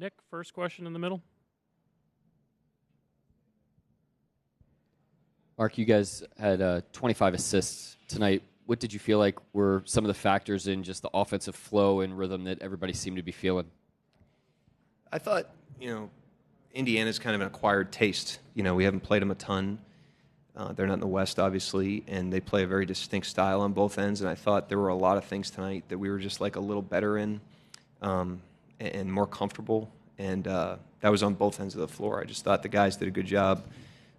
Nick, first question in the middle. Mark, you guys had 25 assists tonight. What did you feel like were some of the factors in just the offensive flow and rhythm that everybody seemed to be feeling? I thought, Indiana's kind of an acquired taste. We haven't played them a ton. They're not in the West, obviously, and they play a very distinct style on both ends. And I thought there were a lot of things tonight that we were just like a little better in and more comfortable. And that was on both ends of the floor. I just thought the guys did a good job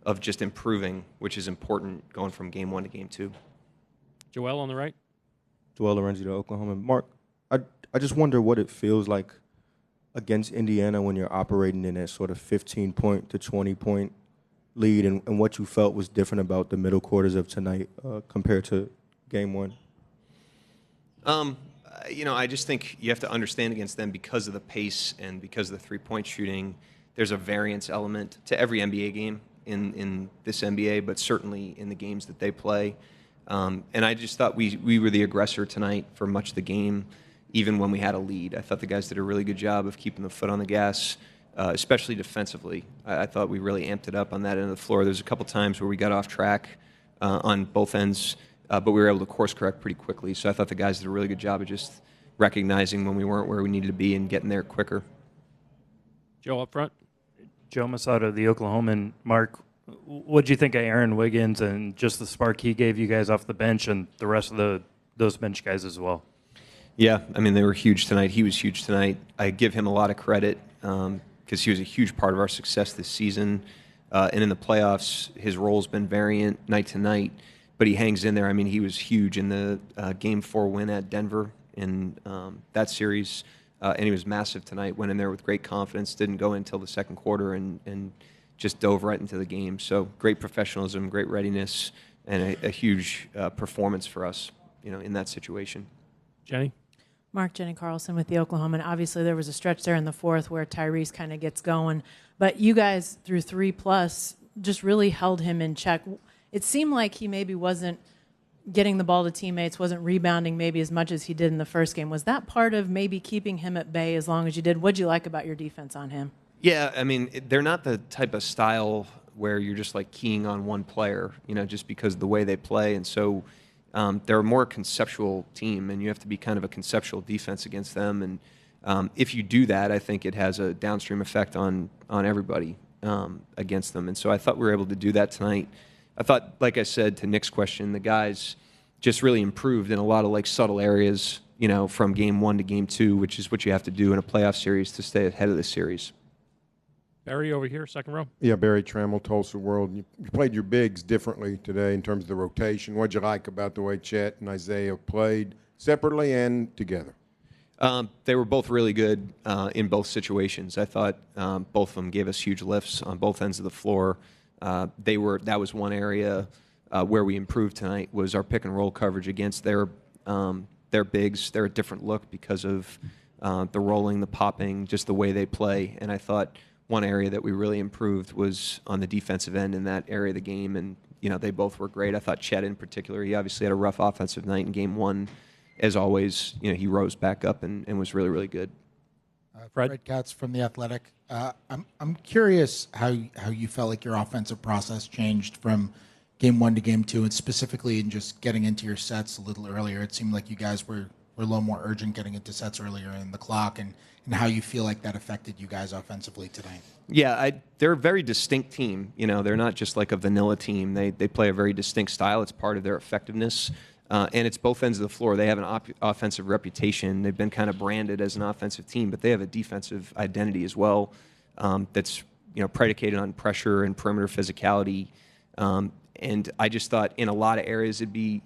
of just improving, which is important going from game one to game two. Joel on the right. Joel Lorenzi to Oklahoma. Mark, I just wonder what it feels like against Indiana when you're operating in that sort of 15-point to 20-point lead and what you felt was different about the middle quarters of tonight compared to game one. I just think you have to understand against them because of the pace and because of the three-point shooting, there's a variance element to every NBA game in this NBA, but certainly in the games that they play. And I just thought we were the aggressor tonight for much of the game, even when we had a lead. I thought the guys did a really good job of keeping the foot on the gas, especially defensively. I thought we really amped it up on that end of the floor. There's a couple times where we got off track on both ends, but we were able to course correct pretty quickly. So I thought the guys did a really good job of just recognizing when we weren't where we needed to be and getting there quicker. Joe up front. Joe Masato, the Oklahoman. Mark, what do you think of Aaron Wiggins and just the spark he gave you guys off the bench and the rest of those bench guys as well? Yeah, they were huge tonight. He was huge tonight. I give him a lot of credit because he was a huge part of our success this season. And in the playoffs, his role's been variant night to night, but he hangs in there. He was huge in the Game 4 win at Denver in that series, and he was massive tonight. Went in there with great confidence, didn't go until the second quarter, and just dove right into the game. So great professionalism, great readiness, and a huge performance for us, in that situation. Jenny? Mark, Jenny Carlson with the Oklahoman. Obviously, there was a stretch there in the fourth where Tyrese kind of gets going. But you guys, through 3+, just really held him in check. It seemed like he maybe wasn't getting the ball to teammates, wasn't rebounding maybe as much as he did in the first game. Was that part of maybe keeping him at bay as long as you did? What'd you like about your defense on him? Yeah, they're not the type of style where you're just like keying on one player, just because of the way they play. And so they're a more conceptual team, and you have to be kind of a conceptual defense against them. And if you do that, I think it has a downstream effect on everybody against them. And so I thought we were able to do that tonight. I thought, like I said to Nick's question, the guys just really improved in a lot of subtle areas, from game one to game two, which is what you have to do in a playoff series to stay ahead of the series. Barry over here, second row. Yeah, Barry Trammell, Tulsa World. You played your bigs differently today in terms of the rotation. What'd you like about the way Chet and Isaiah played separately and together? They were both really good in both situations. I thought both of them gave us huge lifts on both ends of the floor. That was one area where we improved tonight, was our pick and roll coverage against their bigs. They're a different look because of the rolling, the popping, just the way they play. And I thought one area that we really improved was on the defensive end in that area of the game. And, they both were great. I thought Chet in particular, he obviously had a rough offensive night in game one. As always, he rose back up and was really, really good. Fred Katz from The Athletic. I'm curious how you felt like your offensive process changed from game one to game two, and specifically in just getting into your sets a little earlier. It seemed like you guys were a little more urgent getting into sets earlier in the clock, and how you feel like that affected you guys offensively tonight. Yeah, they're a very distinct team. They're not just like a vanilla team. They play a very distinct style. It's part of their effectiveness. And it's both ends of the floor. They have an offensive reputation. They've been kind of branded as an offensive team, but they have a defensive identity as well that's predicated on pressure and perimeter physicality. And I just thought in a lot of areas it'd be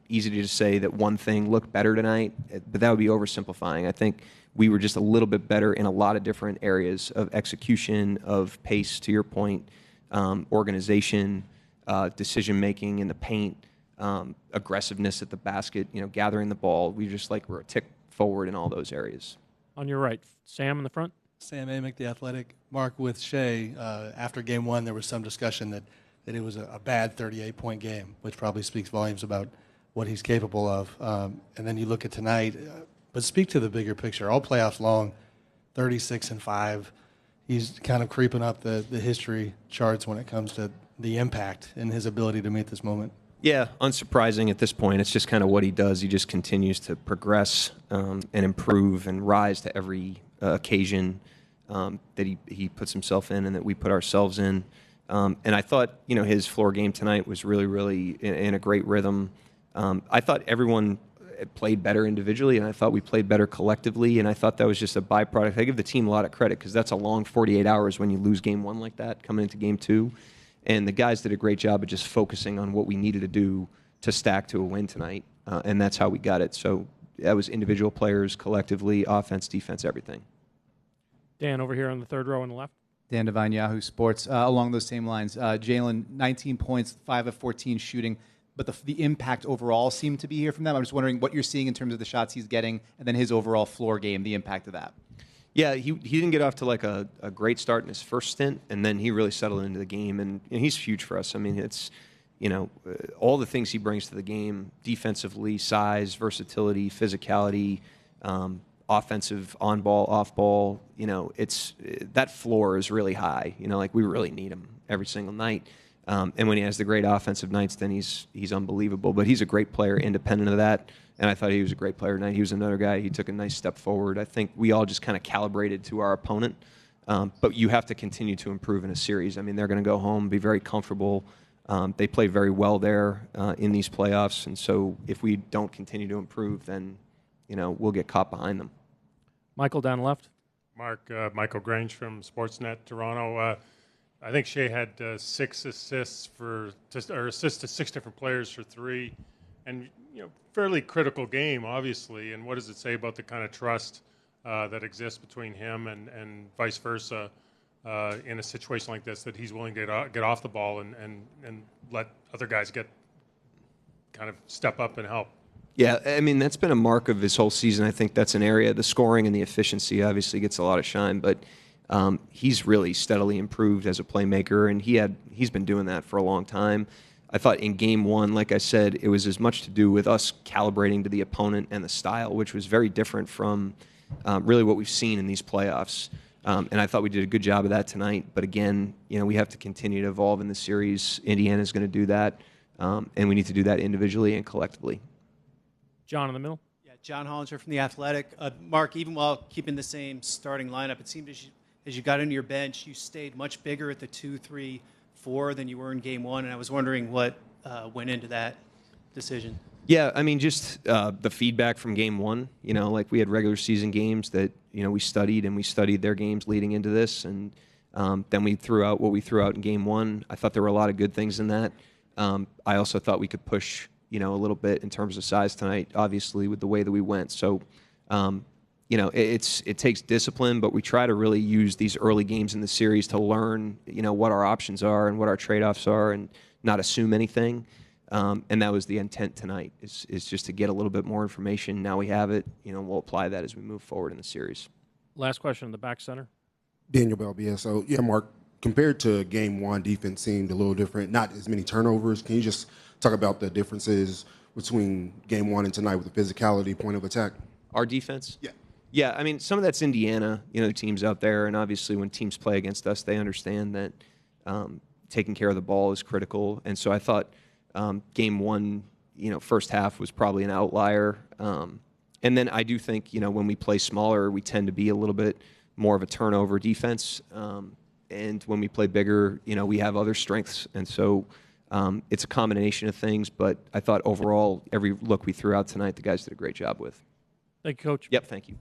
easy to just say that one thing looked better tonight, but that would be oversimplifying. I think we were just a little bit better in a lot of different areas of execution, of pace, to your point, organization, decision-making in the paint, aggressiveness at the basket, gathering the ball. We just were a tick forward in all those areas. On your right, Sam in the front. Sam Amick, The Athletic. Mark, with Shea, after game one, there was some discussion that it was a bad 38-point game, which probably speaks volumes about what he's capable of. And then you look at tonight, but speak to the bigger picture. All playoffs long, 36-5. He's kind of creeping up the history charts when it comes to the impact and his ability to meet this moment. Yeah, unsurprising at this point. It's just kind of what he does. He just continues to progress and improve and rise to every occasion that he puts himself in and that we put ourselves in. And I thought, his floor game tonight was really, really in a great rhythm. I thought everyone played better individually, and I thought we played better collectively, and I thought that was just a byproduct. I give the team a lot of credit because that's a long 48 hours when you lose game one like that, coming into game two. And the guys did a great job of just focusing on what we needed to do to stack to a win tonight, and that's how we got it. So that was individual players, collectively, offense, defense, everything. Dan, over here on the third row on the left. Dan Devine, Yahoo Sports. Along those same lines, Jalen, 19 points, 5 of 14 shooting, but the impact overall seemed to be here from them. I'm just wondering what you're seeing in terms of the shots he's getting and then his overall floor game, the impact of that. Yeah, he didn't get off to like a great start in his first stint, and then he really settled into the game, and he's huge for us. I mean, it's, all the things he brings to the game, defensively, size, versatility, physicality, offensive, on ball, off ball, that floor is really high. We really need him every single night. And when he has the great offensive nights, then he's unbelievable. But he's a great player independent of that, and I thought he was a great player tonight. He was another guy. He took a nice step forward. I think we all just kind of calibrated to our opponent. But you have to continue to improve in a series. I mean, they're going to go home, be very comfortable. They play very well there in these playoffs. And so if we don't continue to improve, then we'll get caught behind them. Michael down left. Mark, Michael Grange from Sportsnet Toronto. I think Shea had 6 assists assists to 6 different players for 3, and fairly critical game, obviously. And what does it say about the kind of trust that exists between him and vice versa in a situation like this, that he's willing to get off the ball and let other guys kind of step up and help? Yeah, I mean, that's been a mark of his whole season. I think that's an area, the scoring and the efficiency obviously gets a lot of shine, but he's really steadily improved as a playmaker, and he's been doing that for a long time. I thought in game one, like I said, it was as much to do with us calibrating to the opponent and the style, which was very different from really what we've seen in these playoffs. And I thought we did a good job of that tonight. But again, we have to continue to evolve in the series. Indiana's going to do that, and we need to do that individually and collectively. John in the middle. Yeah, John Hollinger from The Athletic. Mark, even while keeping the same starting lineup, it seemed as you got into your bench, you stayed much bigger at the 2, 3, 4 than you were in game one, and I was wondering what went into that decision. Yeah, I mean, just the feedback from game one. Like we had regular season games that we studied, and we studied their games leading into this, and then we threw out what we threw out in game one. I thought there were a lot of good things in that. I also thought we could push a little bit in terms of size tonight, obviously with the way that we went. So it takes discipline, but we try to really use these early games in the series to learn, what our options are and what our trade-offs are, and not assume anything. And that was the intent tonight, is just to get a little bit more information. Now we have it. We'll apply that as we move forward in the series. Last question in the back center. Daniel Bell, BSO. Yeah, Mark, compared to game one, defense seemed a little different. Not as many turnovers. Can you just talk about the differences between game one and tonight with the physicality, point of attack? Our defense? Yeah. Yeah, I mean, some of that's Indiana, the teams out there, and obviously when teams play against us, they understand that taking care of the ball is critical. And so I thought game one, first half was probably an outlier. And then I do think, when we play smaller, we tend to be a little bit more of a turnover defense. And when we play bigger, we have other strengths. And so it's a combination of things, but I thought overall, every look we threw out tonight, the guys did a great job with. Thank you, Coach. Yep, thank you.